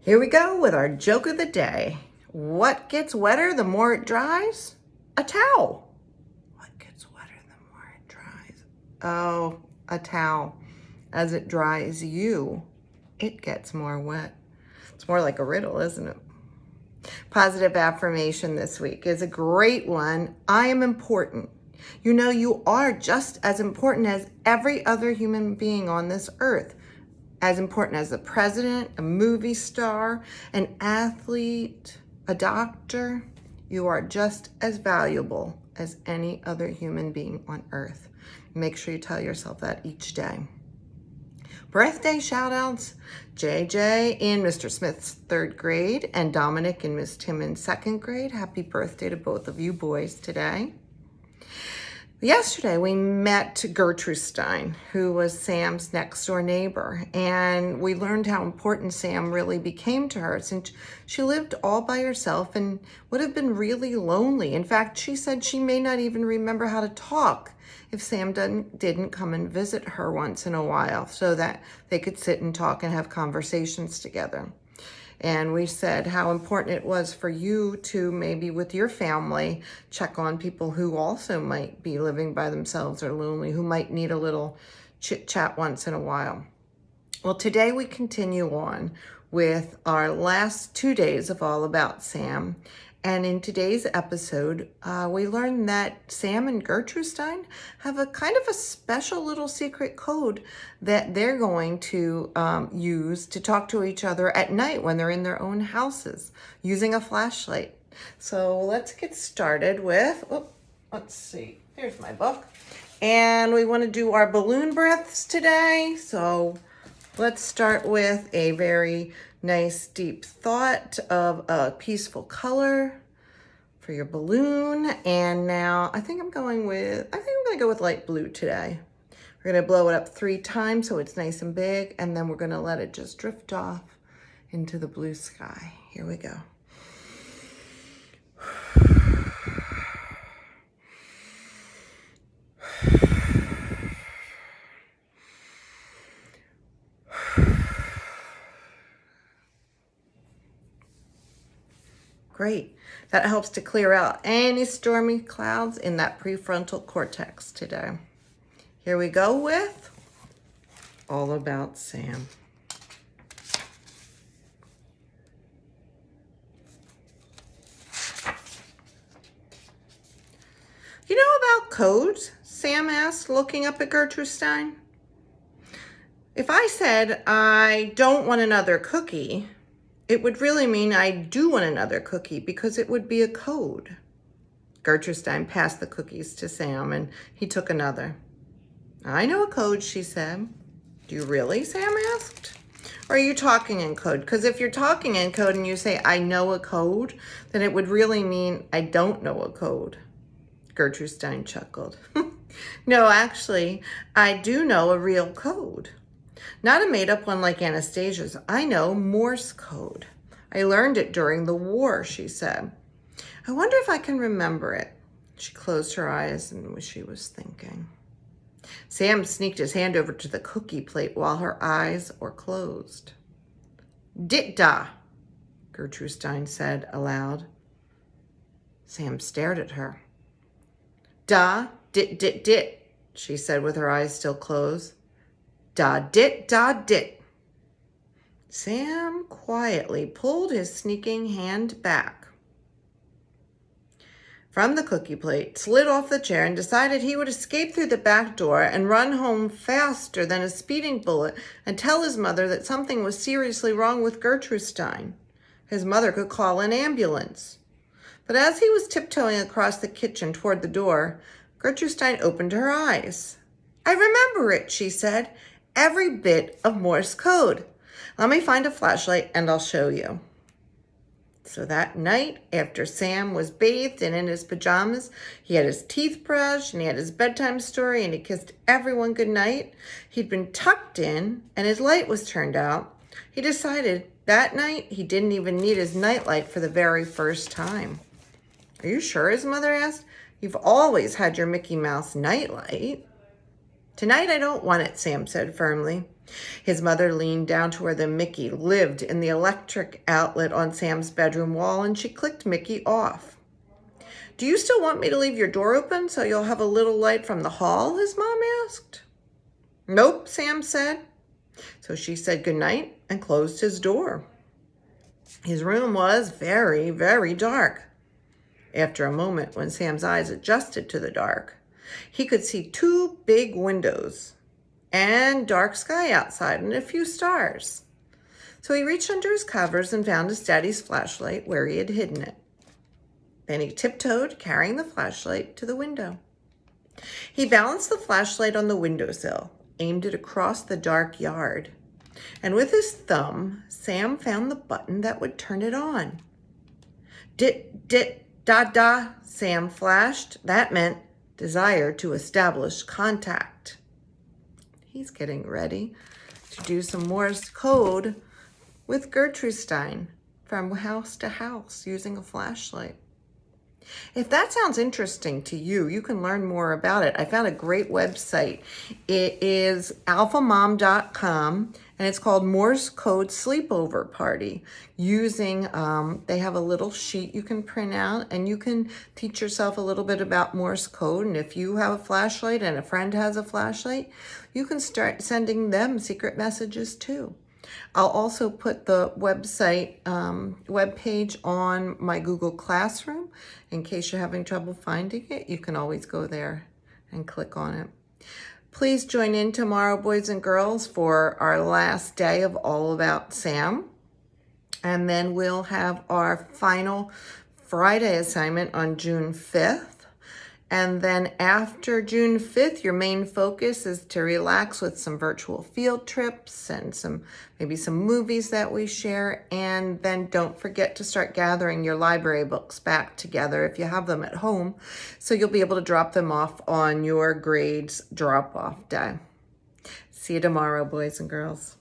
Here we go with our joke of the day. What gets wetter the more it dries? A towel. What gets wetter the more it dries? Oh, a towel. As it dries you, it gets more wet. It's more like a riddle, isn't it? Positive affirmation this week is a great one. I am important. You know, you are just as important as every other human being on this earth. As important as a president, a movie star, an athlete, a doctor. You are just as valuable as any other human being on earth. Make sure you tell yourself that each day. Birthday shout outs, JJ in Mr. Smith's 3rd grade and Dominic and Miss Tim in 2nd grade. Happy birthday to both of you boys today. Yesterday, we met Gertrude Stein, who was Sam's next door neighbor, and we learned how important Sam really became to her since she lived all by herself and would have been really lonely. In fact, she said she may not even remember how to talk if Sam didn't come and visit her once in a while so that they could sit and talk and have conversations together. And we said how important it was for you to maybe with your family check on people who also might be living by themselves or lonely, who might need a little chit chat once in a while. Well, today we continue on with our last 2 days of All About Sam. And in today's episode, we learned that Sam and Gertrude Stein have a kind of a special little secret code that they're going to use to talk to each other at night when they're in their own houses using a flashlight. So let's get started with, let's see, here's my book. And we want to do our balloon breaths today. So let's start with a very nice deep thought of a peaceful color for your balloon. And now I think I'm going to go with light blue today. We're going to blow it up 3 times so it's nice and big, and then we're going to let it just drift off into the blue sky. Here we go. Great. That helps to clear out any stormy clouds in that prefrontal cortex today. Here we go with All About Sam. You know about codes? Sam asked, looking up at Gertrude Stein. If I said I don't want another cookie, it would really mean I do want another cookie because it would be a code. Gertrude Stein passed the cookies to Sam and he took another. I know a code, she said. Do you really? Sam asked. Or are you talking in code? Because if you're talking in code and you say I know a code, then it would really mean I don't know a code. Gertrude Stein chuckled. No, actually, I do know a real code. Not a made-up one like Anastasia's. I know Morse code. I learned it during the war, she said. I wonder if I can remember it. She closed her eyes and she was thinking. Sam sneaked his hand over to the cookie plate while her eyes were closed. Dit-da, Gertrude Stein said aloud. Sam stared at her. Da, dit, dit, dit, she said with her eyes still closed. Da, dit, da, dit. Sam quietly pulled his sneaking hand back from the cookie plate, slid off the chair, and decided he would escape through the back door and run home faster than a speeding bullet and tell his mother that something was seriously wrong with Gertrude Stein. His mother could call an ambulance. But as he was tiptoeing across the kitchen toward the door, Gertrude Stein opened her eyes. I remember it, she said. Every bit of Morse code. Let me find a flashlight and I'll show you. So that night, after Sam was bathed and in his pajamas, he had his teeth brushed and he had his bedtime story and he kissed everyone goodnight. He'd been tucked in and his light was turned out. He decided that night he didn't even need his nightlight for the very first time. Are you sure? His mother asked. You've always had your Mickey Mouse nightlight. Tonight I don't want it, Sam said firmly. His mother leaned down to where the Mickey lived in the electric outlet on Sam's bedroom wall, and she clicked Mickey off. Do you still want me to leave your door open so you'll have a little light from the hall? His mom asked. Nope, Sam said. So she said goodnight and closed his door. His room was very, very dark. After a moment, when Sam's eyes adjusted to the dark, he could see 2 big windows and dark sky outside and a few stars. So he reached under his covers and found his daddy's flashlight where he had hidden it. Then he tiptoed, carrying the flashlight, to the window. He balanced the flashlight on the windowsill, aimed it across the dark yard, and with his thumb, Sam found the button that would turn it on. Dit-dit-da-da, Sam flashed. That meant desire to establish contact. He's getting ready to do some Morse code with Gertrude Stein from house to house using a flashlight. If that sounds interesting to you, you can learn more about it. I found a great website. It is alphamom.com, and it's called Morse Code Sleepover Party. Using, they have a little sheet you can print out, and you can teach yourself a little bit about Morse code. And if you have a flashlight and a friend has a flashlight, you can start sending them secret messages too. I'll also put the website webpage on my Google Classroom. In case you're having trouble finding it, you can always go there and click on it. Please join in tomorrow, boys and girls, for our last day of All About Sam. And then we'll have our final Friday assignment on June 5th. And then after June 5th, your main focus is to relax with some virtual field trips and maybe some movies that we share. And then don't forget to start gathering your library books back together if you have them at home, so you'll be able to drop them off on your grades drop-off day. See you tomorrow, boys and girls.